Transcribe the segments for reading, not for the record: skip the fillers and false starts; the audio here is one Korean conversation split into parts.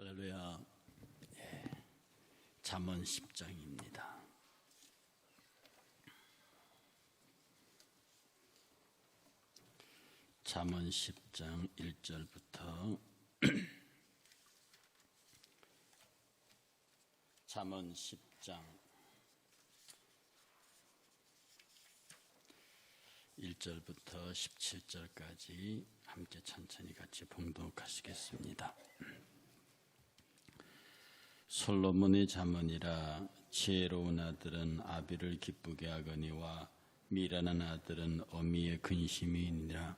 할렐루야. 잠언 10장입니다. 잠언 10장 1절부터 잠언 10장 1절부터 17절까지 함께 천천히 같이 봉독하시겠습니다. 솔로몬의 잠언이라. 지혜로운 아들은 아비를 기쁘게 하거니와 미련한 아들은 어미의 근심이니라.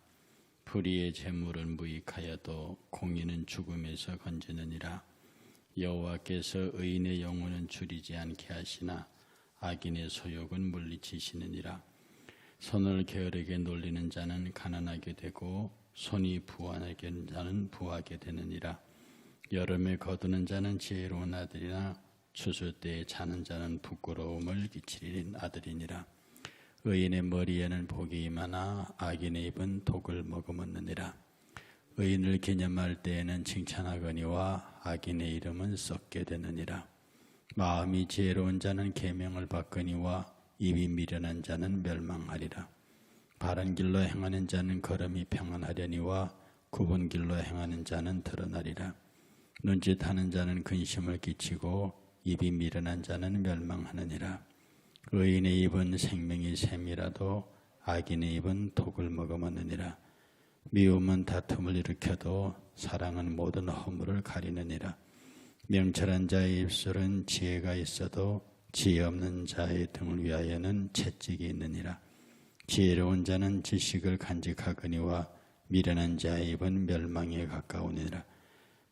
불의의 재물은 무익하여도 공의는 죽음에서 건지느니라. 여호와께서 의인의 영혼은 줄이지 않게 하시나 악인의 소욕은 물리치시느니라. 손을 게으르게 놀리는 자는 가난하게 되고 손이 부하게 하는 자는 부하게 되느니라. 여름에 거두는 자는 지혜로운 아들이나 추수 때에 자는 자는 부끄러움을 끼치는 아들이니라. 의인의 머리에는 복이 임하나 악인의 입은 독을 머금었느니라. 의인을 기념할 때에는 칭찬하거니와 악인의 이름은 썩게 되느니라. 마음이 지혜로운 자는 계명을 받거니와 입이 미련한 자는 멸망하리라. 바른 길로 행하는 자는 걸음이 평안하려니와 굽은 길로 행하는 자는 드러나리라. 눈짓하는 자는 근심을 끼치고 입이 미련한 자는 멸망하느니라. 의인의 입은 생명이 샘이라도 악인의 입은 독을 머금었느니라. 미움은 다툼을 일으켜도 사랑은 모든 허물을 가리느니라. 명철한 자의 입술은 지혜가 있어도 지혜 없는 자의 등을 위하여는 채찍이 있느니라. 지혜로운 자는 지식을 간직하거니와 미련한 자의 입은 멸망에 가까우니라.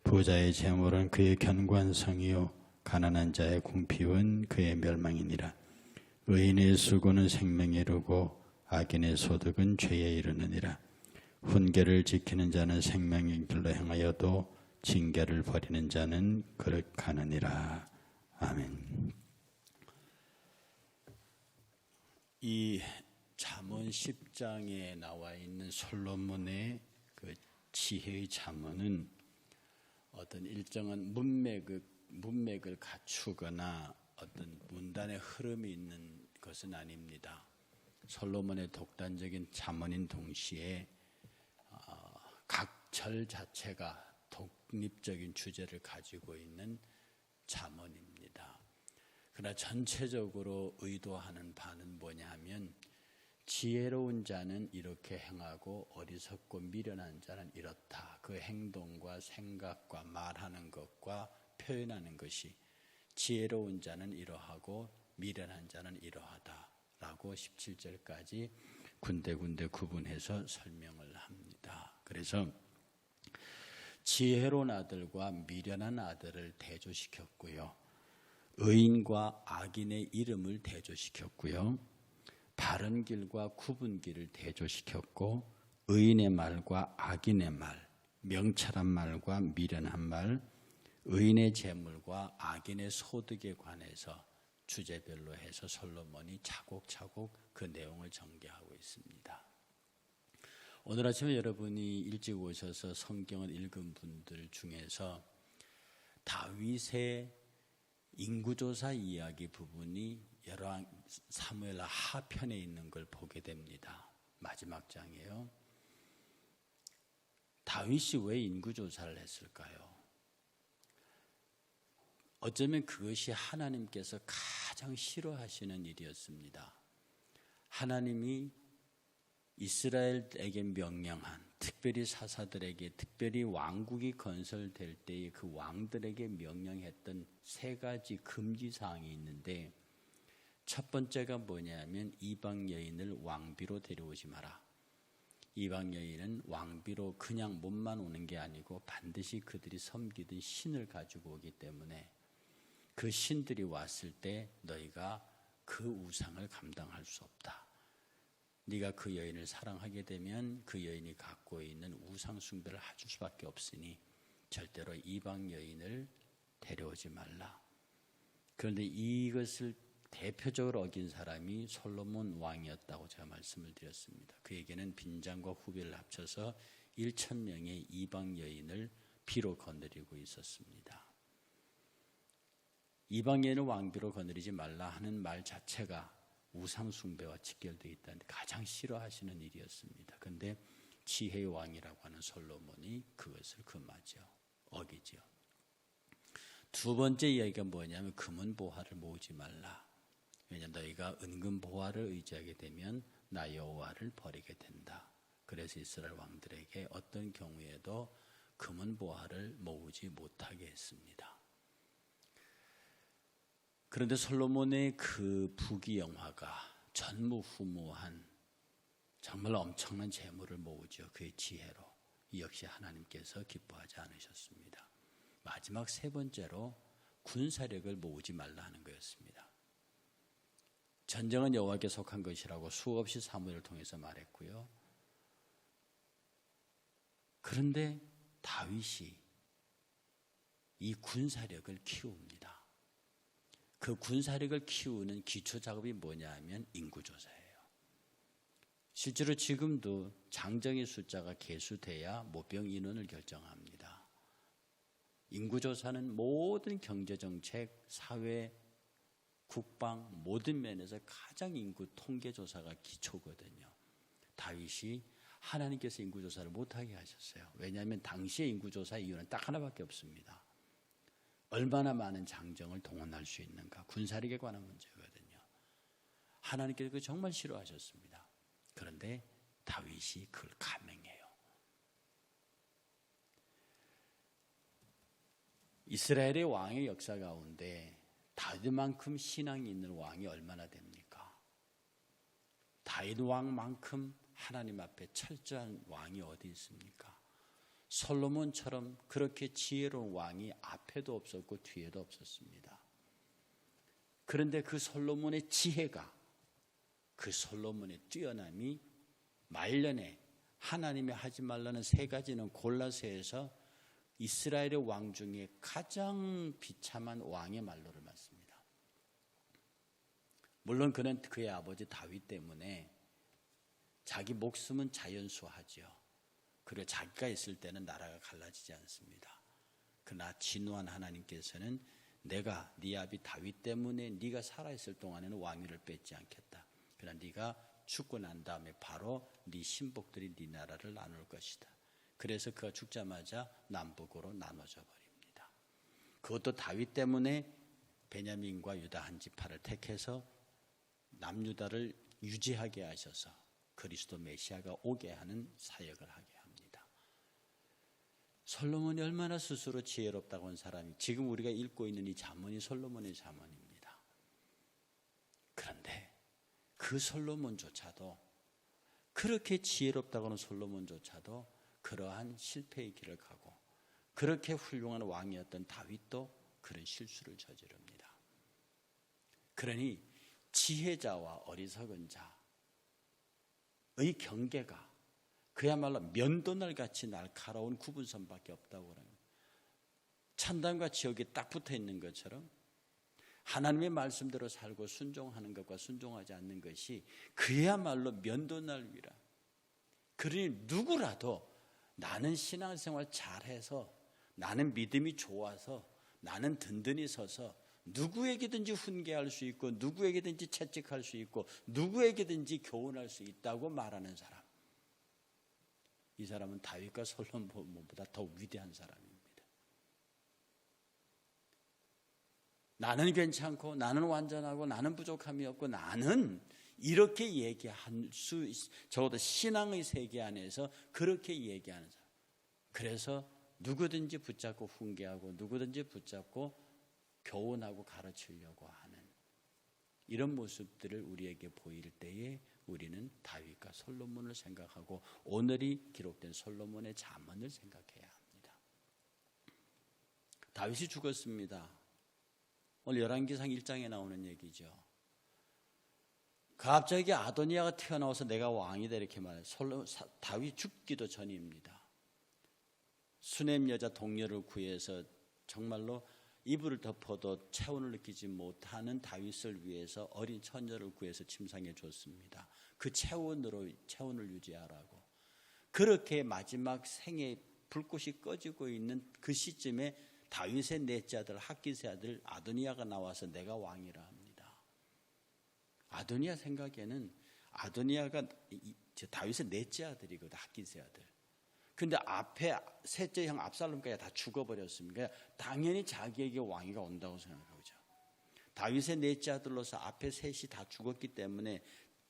부자의 재물은 그의 견고한 성이요 가난한 자의 궁핍은 그의 멸망이니라. 의인의 수고는 생명에 이르고 악인의 소득은 죄에 이르느니라. 훈계를 지키는 자는 생명의 길로 행하여도 징계를 버리는 자는 거룩하느니라. 아멘. 이 잠언 10장에 나와 있는 솔로몬의 그 지혜의 잠언은 어떤 일정한 문맥을 갖추거나 어떤 문단의 흐름이 있는 것은 아닙니다. 솔로몬의 독단적인 잠언인 동시에 각 절 자체가 독립적인 주제를 가지고 있는 잠언입니다. 그러나 전체적으로 의도하는 바는 뭐냐 하면 지혜로운 자는 이렇게 행하고 어리석고 미련한 자는 이렇다. 그 행동과 생각과 말하는 것과 표현하는 것이 지혜로운 자는 이러하고 미련한 자는 이러하다라고 17절까지 군데군데 구분해서 설명을 합니다. 그래서 지혜로운 아들과 미련한 아들을 대조시켰고요. 의인과 악인의 이름을 대조시켰고요. 바른 길과 굽은 길을 대조시켰고 의인의 말과 악인의 말, 명철한 말과 미련한 말, 의인의 재물과 악인의 소득에 관해서 주제별로 해서 솔로몬이 차곡차곡 그 내용을 전개하고 있습니다. 오늘 아침에 여러분이 일찍 오셔서 성경을 읽은 분들 중에서 다윗의 인구조사 이야기 부분이 사무엘 하편에 있는 걸 보게 됩니다. 마지막 장이에요. 다윗이 왜 인구조사를 했을까요? 어쩌면 그것이 하나님께서 가장 싫어하시는 일이었습니다. 하나님이 이스라엘에게 명령한, 특별히 사사들에게, 특별히 왕국이 건설될 때에 그 왕들에게 명령했던 세 가지 금지사항이 있는데 첫 번째가 뭐냐면 이방 여인을 왕비로 데려오지 마라. 이방 여인은 왕비로 그냥 몸만 오는 게 아니고 반드시 그들이 섬기던 신을 가지고 오기 때문에 그 신들이 왔을 때 너희가 그 우상을 감당할 수 없다. 네가 그 여인을 사랑하게 되면 그 여인이 갖고 있는 우상 숭배를 할 수밖에 없으니 절대로 이방 여인을 데려오지 말라. 그런데 이것을 대표적으로 어긴 사람이 솔로몬 왕이었다고 제가 말씀을 드렸습니다. 그에게는 빈장과 후비를 합쳐서 1,000명의 이방 여인을 비로 거느리고 있었습니다. 이방인을 왕비로 거느리지 말라 하는 말 자체가 우상 숭배와 직결되어 있다는 가장 싫어하시는 일이었습니다. 그런데 지혜의 왕이라고 하는 솔로몬이 그것을 금하죠. 어기죠. 두 번째 이야기가 뭐냐면 금은 보화를 모으지 말라. 왜냐하면 너희가 은금 보화를 의지하게 되면 나 여호와를 버리게 된다. 그래서 이스라엘 왕들에게 어떤 경우에도 금은 보화를 모으지 못하게 했습니다. 그런데 솔로몬의 그 부귀영화가 전무후무한 정말 엄청난 재물을 모으죠. 그의 지혜로. 이 역시 하나님께서 기뻐하지 않으셨습니다. 마지막 세 번째로 군사력을 모으지 말라 하는 거였습니다. 전쟁은 여호와께 속한 것이라고 수없이 사무엘을 통해서 말했고요. 그런데 다윗이 이 군사력을 키웁니다. 그 군사력을 키우는 기초 작업이 뭐냐 하면 인구조사예요. 실제로 지금도 장정의 숫자가 계수돼야 모병 인원을 결정합니다. 인구조사는 모든 경제정책, 사회, 국방 모든 면에서 가장 인구 통계조사가 기초거든요. 다윗이 하나님께서 인구조사를 못하게 하셨어요. 왜냐하면 당시의 인구조사 이유는 딱 하나밖에 없습니다. 얼마나 많은 장정을 동원할 수 있는가, 군사력에 관한 문제거든요. 하나님께서 그걸 정말 싫어하셨습니다. 그런데 다윗이 그걸 감행해요. 이스라엘의 왕의 역사 가운데 다윗만큼 신앙이 있는 왕이 얼마나 됩니까? 다윗 왕만큼 하나님 앞에 철저한 왕이 어디 있습니까? 솔로몬처럼 그렇게 지혜로운 왕이 앞에도 없었고 뒤에도 없었습니다. 그런데 그 솔로몬의 지혜가, 그 솔로몬의 뛰어남이 말년에 하나님이 하지 말라는 세 가지는 골라서 해서 이스라엘의 왕 중에 가장 비참한 왕의 말로를 맞습니다. 물론 그는 그의 아버지 다윗 때문에 자기 목숨은 자연수하죠. 그리고 자기가 있을 때는 나라가 갈라지지 않습니다. 그러나 진노한 하나님께서는 내가 네 아비 다윗 때문에 네가 살아있을 동안에는 왕위를 뺏지 않겠다. 그러나 네가 죽고 난 다음에 바로 네 신복들이 네 나라를 나눌 것이다. 그래서 그가 죽자마자 남북으로 나눠져 버립니다. 그것도 다윗 때문에 베냐민과 유다 한 지파를 택해서 남유다를 유지하게 하셔서 그리스도 메시아가 오게 하는 사역을 하게 합니다. 솔로몬이 얼마나 스스로 지혜롭다고 한 사람이, 지금 우리가 읽고 있는 이 잠언이 솔로몬의 잠언입니다. 그런데 그 솔로몬조차도, 그렇게 지혜롭다고 하는 솔로몬조차도 그러한 실패의 길을 가고, 그렇게 훌륭한 왕이었던 다윗도 그런 실수를 저지릅니다. 그러니 지혜자와 어리석은 자의 경계가 그야말로 면도날같이 날카로운 구분선밖에 없다고 그래요. 천당과 지옥이 딱 붙어 있는 것처럼 하나님의 말씀대로 살고 순종하는 것과 순종하지 않는 것이 그야말로 면도날 위라. 그러니 누구라도 나는 신앙생활 잘해서, 나는 믿음이 좋아서, 나는 든든히 서서 누구에게든지 훈계할 수 있고, 누구에게든지 채찍할 수 있고, 누구에게든지 교훈할 수 있다고 말하는 사람, 이 사람은 다윗과 솔로몬보다 더 위대한 사람입니다. 나는 괜찮고, 나는 완전하고, 나는 부족함이 없고, 나는 이렇게 얘기할 수, 적어도 신앙의 세계 안에서 그렇게 얘기하는 사람. 그래서 누구든지 붙잡고 훈계하고, 누구든지 붙잡고 교훈하고 가르치려고 하는 이런 모습들을 우리에게 보일 때에 우리는 다윗과 솔로몬을 생각하고 오늘이 기록된 솔로몬의 잠언을 생각해야 합니다. 다윗이 죽었습니다. 오늘 열왕기상 1장에 나오는 얘기죠. 갑자기 아도니아가 튀어나와서 내가 왕이다 이렇게 말해요. 다윗 죽기도 전입니다. 수넴 여자 동료를 구해서 정말로 이불을 덮어도 체온을 느끼지 못하는 다윗을 위해서 어린 처녀를 구해서 침상에 줬습니다. 그 체온을 유지하라고. 그렇게 마지막 생의 불꽃이 꺼지고 있는 그 시점에 다윗의 넷째 아들 핫깃의 아들 아도니아가 나와서 내가 왕이라 합니다. 아도니아 생각에는 아도니아가 다윗의 넷째 아들이거든, 핫깃의 아들. 근데 앞에 셋째 형 압살롬까지 다 죽어버렸습니다. 당연히 자기에게 왕위가 온다고 생각하죠. 다윗의 넷째 아들로서 앞에 셋이 다 죽었기 때문에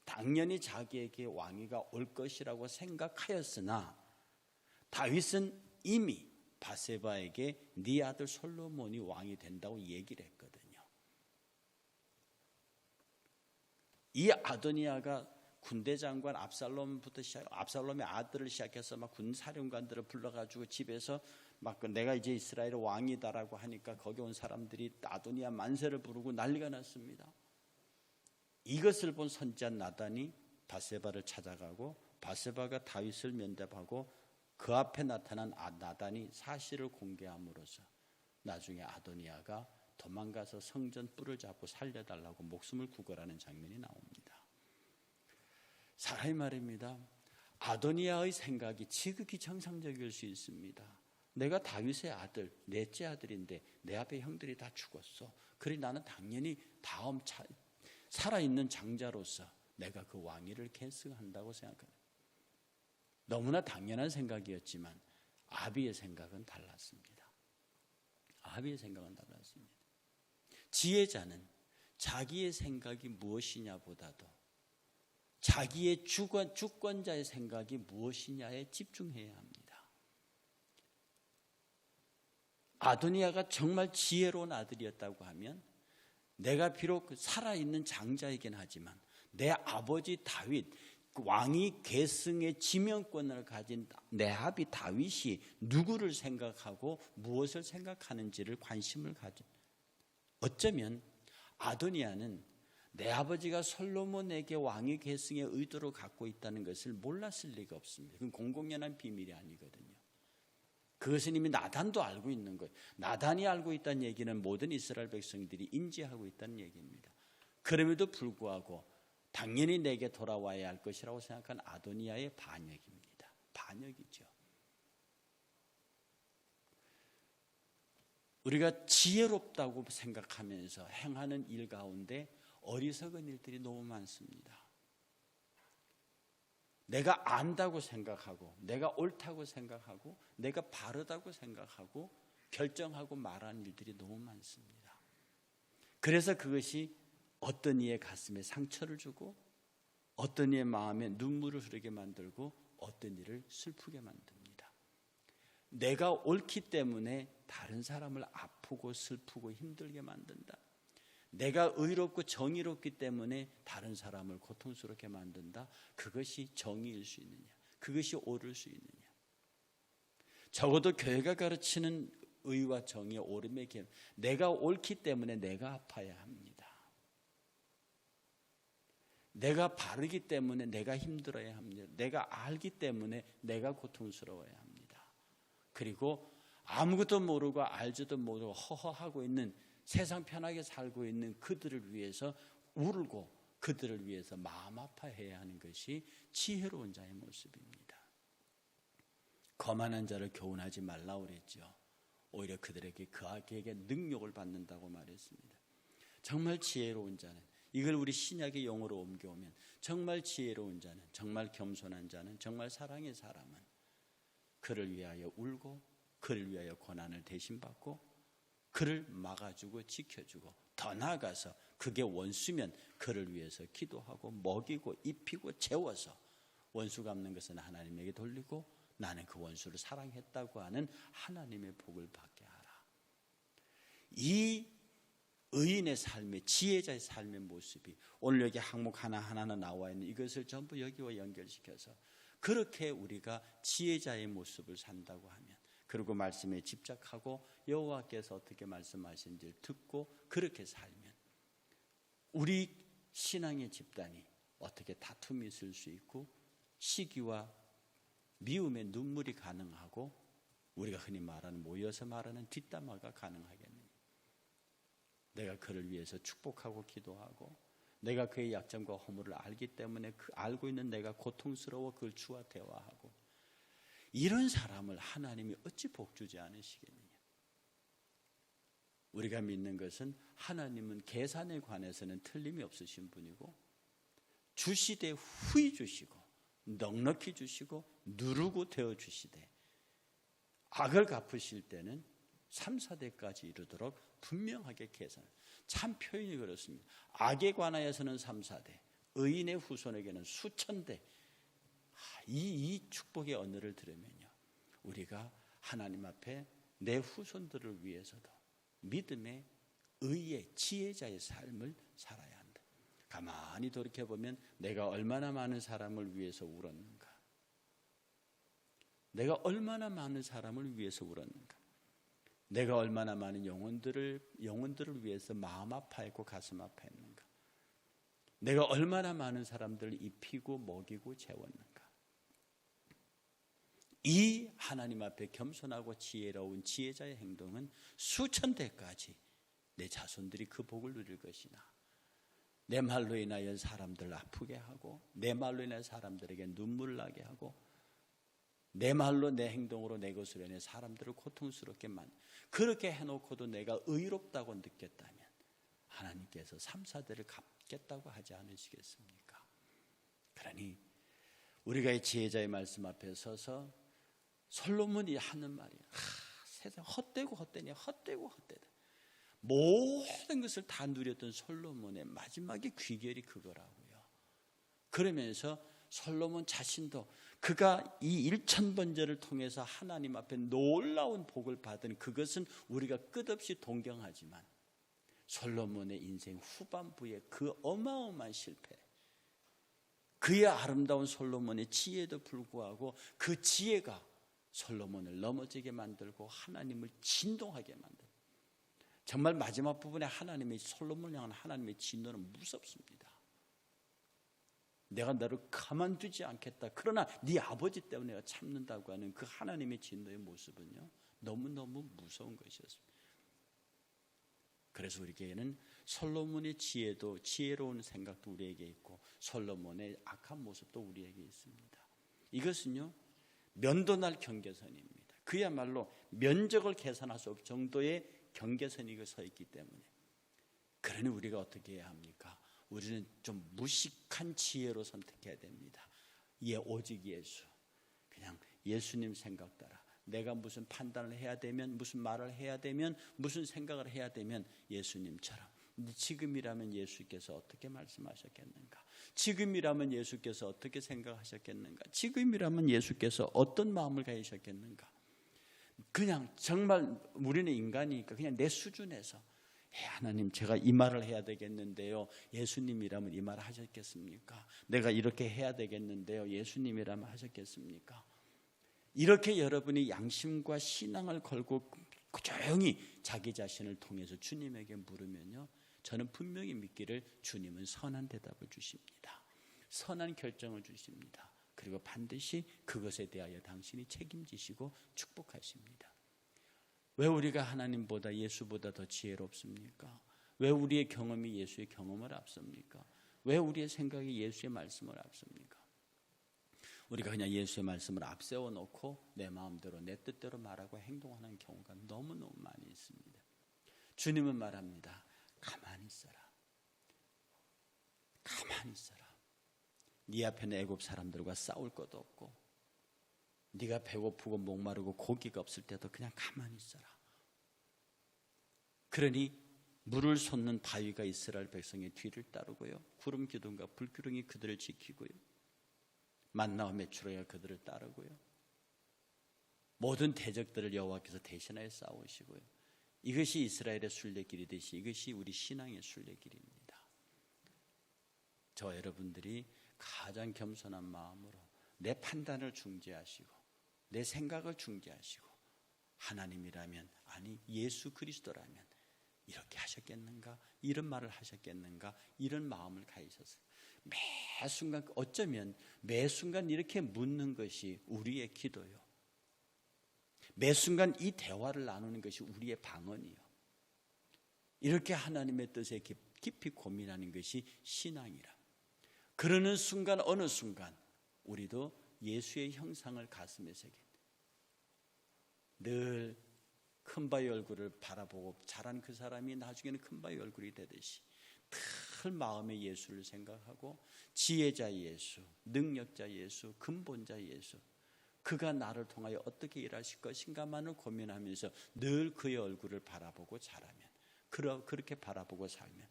당연히 자기에게 왕위가 올 것이라고 생각하였으나 다윗은 이미 바세바에게 네 아들 솔로몬이 왕이 된다고 얘기를 했거든요. 이 아도니아가 군대 장관 압살롬의 아들을 시작해서 막 군 사령관들을 불러가지고 집에서 막 내가 이제 이스라엘의 왕이다라고 하니까 거기 온 사람들이 아도니아 만세를 부르고 난리가 났습니다. 이것을 본 선지자 나단이 바세바를 찾아가고 바세바가 다윗을 면담하고 그 앞에 나타난 나단이 사실을 공개함으로써 나중에 아도니아가 도망가서 성전 뿔을 잡고 살려달라고 목숨을 구걸하는 장면이 나옵니다. 사람이 말입니다. 아도니아의 생각이 지극히 정상적일 수 있습니다. 내가 다윗의 아들, 넷째 아들인데 내 앞에 형들이 다 죽었어. 그래 나는 당연히 다음 살아있는 장자로서 내가 그 왕위를 계승한다고 생각합니다. 너무나 당연한 생각이었지만 아비의 생각은 달랐습니다. 아비의 생각은 달랐습니다. 지혜자는 자기의 생각이 무엇이냐 보다도 자기의 주권자의 생각이 무엇이냐에 집중해야 합니다. 아도니아가 정말 지혜로운 아들이었다고 하면 내가 비록 살아있는 장자이긴 하지만 내 아버지 다윗 왕위 계승의 지명권을 가진 내 아비 다윗이 누구를 생각하고 무엇을 생각하는지를 관심을 가진, 어쩌면 아도니아는 내 아버지가 솔로몬에게 왕위 계승의 의도를 갖고 있다는 것을 몰랐을 리가 없습니다. 그건 공공연한 비밀이 아니거든요. 그것은 이미 나단도 알고 있는 거예요. 나단이 알고 있다는 얘기는 모든 이스라엘 백성들이 인지하고 있다는 얘기입니다. 그럼에도 불구하고 당연히 내게 돌아와야 할 것이라고 생각한 아도니아의 반역입니다. 반역이죠. 우리가 지혜롭다고 생각하면서 행하는 일 가운데 어리석은 일들이 너무 많습니다. 내가 안다고 생각하고 내가 옳다고 생각하고 내가 바르다고 생각하고 결정하고 말하는 일들이 너무 많습니다. 그래서 그것이 어떤 이의 가슴에 상처를 주고 어떤 이의 마음에 눈물을 흐르게 만들고 어떤 이를 슬프게 만듭니다. 내가 옳기 때문에 다른 사람을 아프고 슬프고 힘들게 만든다. 내가 의롭고 정의롭기 때문에 다른 사람을 고통스럽게 만든다. 그것이 정의일 수 있느냐? 그것이 옳을 수 있느냐? 적어도 교회가 가르치는 의와 정의의 옳음의 길, 내가 옳기 때문에 내가 아파야 합니다. 내가 바르기 때문에 내가 힘들어야 합니다. 내가 알기 때문에 내가 고통스러워야 합니다. 그리고 아무것도 모르고 알지도 모르고 허허하고 있는, 세상 편하게 살고 있는 그들을 위해서 울고 그들을 위해서 마음 아파해야 하는 것이 지혜로운 자의 모습입니다. 거만한 자를 교훈하지 말라고 그랬죠. 오히려 그에게 능력을 받는다고 말했습니다. 정말 지혜로운 자는, 이걸 우리 신약의 용어로 옮겨오면 정말 지혜로운 자는, 정말 겸손한 자는, 정말 사랑의 사람은 그를 위하여 울고 그를 위하여 고난을 대신받고 그를 막아주고 지켜주고, 더 나아가서 그게 원수면 그를 위해서 기도하고 먹이고 입히고 재워서 원수 갚는 것은 하나님에게 돌리고 나는 그 원수를 사랑했다고 하는 하나님의 복을 받게 하라. 이 의인의 삶의, 지혜자의 삶의 모습이 오늘 여기 항목 하나하나 나와 있는 이것을 전부 여기와 연결시켜서 그렇게 우리가 지혜자의 모습을 산다고 하면, 그리고 말씀에 집착하고 여호와께서 어떻게 말씀하시는지를 듣고 그렇게 살면 우리 신앙의 집단이 어떻게 다툼이 있을 수 있고 시기와 미움의 눈물이 가능하고 우리가 흔히 말하는, 모여서 말하는 뒷담화가 가능하겠느냐. 내가 그를 위해서 축복하고 기도하고 내가 그의 약점과 허물을 알기 때문에 알고 있는 내가 고통스러워 그걸 주와 대화하고, 이런 사람을 하나님이 어찌 복주지 않으시겠느냐. 우리가 믿는 것은 하나님은 계산에 관해서는 틀림이 없으신 분이고 주시되 후히 주시고 넉넉히 주시고 누르고 되어 주시되 악을 갚으실 때는 3, 4대까지 이르도록 분명하게 계산. 참 표현이 그렇습니다. 악에 관하여서는 3, 4대, 의인의 후손에게는 수천 대. 이 축복의 언어를 들으면요, 우리가 하나님 앞에 내 후손들을 위해서도 믿음의 의의 지혜자의 삶을 살아야 한다. 가만히 돌이켜보면 내가 얼마나 많은 사람을 위해서 울었는가, 내가 얼마나 많은 사람을 위해서 울었는가, 내가 얼마나 많은 영혼들을 위해서 마음 아파했고 가슴 아파했는가, 내가 얼마나 많은 사람들을 입히고 먹이고 재웠는가. 이 하나님 앞에 겸손하고 지혜로운 지혜자의 행동은 수천 대까지 내 자손들이 그 복을 누릴 것이나, 내 말로 인하여 사람들을 아프게 하고, 내 말로 인하여 사람들에게 눈물 나게 하고, 내 말로 내 행동으로 내 것으로 인해 사람들을 고통스럽게 그렇게 해놓고도 내가 의롭다고 느꼈다면 하나님께서 3, 4대를 갚겠다고 하지 않으시겠습니까? 그러니 우리가 이 지혜자의 말씀 앞에 서서 솔로몬이 하는 말이, 세상 헛되고 헛되냐, 헛되고 헛되다. 모든 것을 다 누렸던 솔로몬의 마지막의 귀결이 그거라고요. 그러면서 솔로몬 자신도 그가 이 1000번제를 통해서 하나님 앞에 놀라운 복을 받은 그것은 우리가 끝없이 동경하지만, 솔로몬의 인생 후반부의 그 어마어마한 실패, 그의 아름다운 솔로몬의 지혜에도 불구하고 그 지혜가 솔로몬을 넘어지게 만들고 하나님을 진동하게 만들고, 정말 마지막 부분에 하나님의 솔로몬을 향한 하나님의 진노는 무섭습니다. 내가 너를 가만두지 않겠다, 그러나 네 아버지 때문에 내가 참는다고 하는 그 하나님의 진노의 모습은요, 너무너무 무서운 것이었습니다. 그래서 우리에게는 솔로몬의 지혜도, 지혜로운 생각도 우리에게 있고 솔로몬의 악한 모습도 우리에게 있습니다. 이것은요, 면도날 경계선입니다. 그야말로 면적을 계산할 수 없을 정도의 경계선이 서 있기 때문에, 그러니 우리가 어떻게 해야 합니까? 우리는 좀 무식한 지혜로 선택해야 됩니다. 오직 예수, 그냥 예수님 생각 따라 내가 무슨 판단을 해야 되면, 무슨 말을 해야 되면, 무슨 생각을 해야 되면 예수님처럼, 지금이라면 예수께서 어떻게 말씀하셨겠는가, 지금이라면 예수께서 어떻게 생각하셨겠는가, 지금이라면 예수께서 어떤 마음을 가지셨겠는가. 그냥 정말 우리는 인간이니까 그냥 내 수준에서, 하나님 제가 이 말을 해야 되겠는데요, 예수님이라면 이 말을 하셨겠습니까? 내가 이렇게 해야 되겠는데요, 예수님이라면 하셨겠습니까? 이렇게 여러분이 양심과 신앙을 걸고 조용히 자기 자신을 통해서 주님에게 물으면요, 저는 분명히 믿기를 주님은 선한 대답을 주십니다. 선한 결정을 주십니다. 그리고 반드시 그것에 대하여 당신이 책임지시고 축복하십니다. 왜 우리가 하나님보다, 예수보다 더 지혜롭습니까? 왜 우리의 경험이 예수의 경험을 앞섭니까? 왜 우리의 생각이 예수의 말씀을 앞섭니까? 우리가 그냥 예수의 말씀을 앞세워 놓고 내 마음대로 내 뜻대로 말하고 행동하는 경우가 너무너무 많이 있습니다. 주님은 말합니다. 가만히 있어라. 가만히 있어라. 네 앞에는 애굽 사람들과 싸울 것도 없고, 네가 배고프고 목마르고 고기가 없을 때도 그냥 가만히 있어라. 그러니 물을 솟는 바위가 이스라엘 백성의 뒤를 따르고요, 구름 기둥과 불기둥이 그들을 지키고요, 만나와 메추라기가 그들을 따르고요, 모든 대적들을 여호와께서 대신하여 싸우시고요. 이것이 이스라엘의 순례길이듯이 이것이 우리 신앙의 순례길입니다. 저 여러분들이 가장 겸손한 마음으로 내 판단을 중재하시고 내 생각을 중재하시고, 하나님이라면, 아니 예수 그리스도라면 이렇게 하셨겠는가, 이런 말을 하셨겠는가, 이런 마음을 가지셨어요. 매 순간, 어쩌면 매 순간 이렇게 묻는 것이 우리의 기도요, 매 순간 이 대화를 나누는 것이 우리의 방언이요, 이렇게 하나님의 뜻에 깊이 고민하는 것이 신앙이라. 그러는 순간, 어느 순간 우리도 예수의 형상을 가슴에 새긴, 늘 큰바의 얼굴을 바라보고 자란 그 사람이 나중에는 큰바의 얼굴이 되듯이 늘 마음에 예수를 생각하고 지혜자 예수, 능력자 예수, 근본자 예수, 그가 나를 통하여 어떻게 일하실 것인가만을 고민하면서 늘 그의 얼굴을 바라보고 자라면, 그렇게 바라보고 살면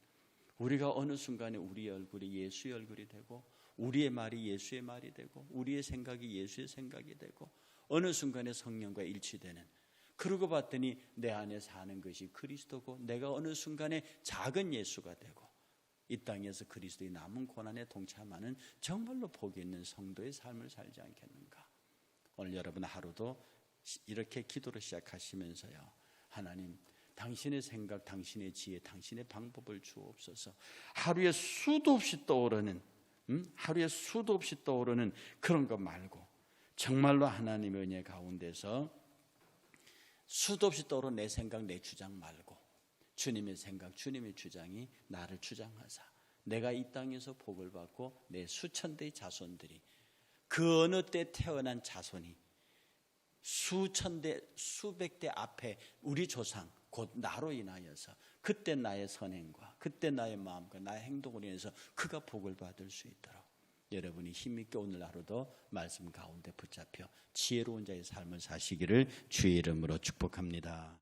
우리가 어느 순간에 우리의 얼굴이 예수의 얼굴이 되고 우리의 말이 예수의 말이 되고 우리의 생각이 예수의 생각이 되고 어느 순간에 성령과 일치되는, 그러고 봤더니 내 안에 사는 것이 그리스도고 내가 어느 순간에 작은 예수가 되고 이 땅에서 그리스도의 남은 고난에 동참하는 정말로 복이 있는 성도의 삶을 살지 않겠는가. 오늘 여러분 하루도 이렇게 기도로 시작하시면서요, 하나님 당신의 생각, 당신의 지혜, 당신의 방법을 주옵소서. 하루에 수도 없이 떠오르는 그런 것 말고 정말로 하나님의 은혜 가운데서 수도 없이 떠오르는 내 생각, 내 주장 말고 주님의 생각, 주님의 주장이 나를 주장하사 내가 이 땅에서 복을 받고 내 수천 대의 자손들이, 그 어느 때 태어난 자손이 수천 대, 수백 대 앞에 우리 조상 곧 나로 인하여서 그때 나의 선행과 그때 나의 마음과 나의 행동으로 인해서 그가 복을 받을 수 있도록 여러분이 힘있게 오늘 하루도 말씀 가운데 붙잡혀 지혜로운 자의 삶을 사시기를 주의 이름으로 축복합니다.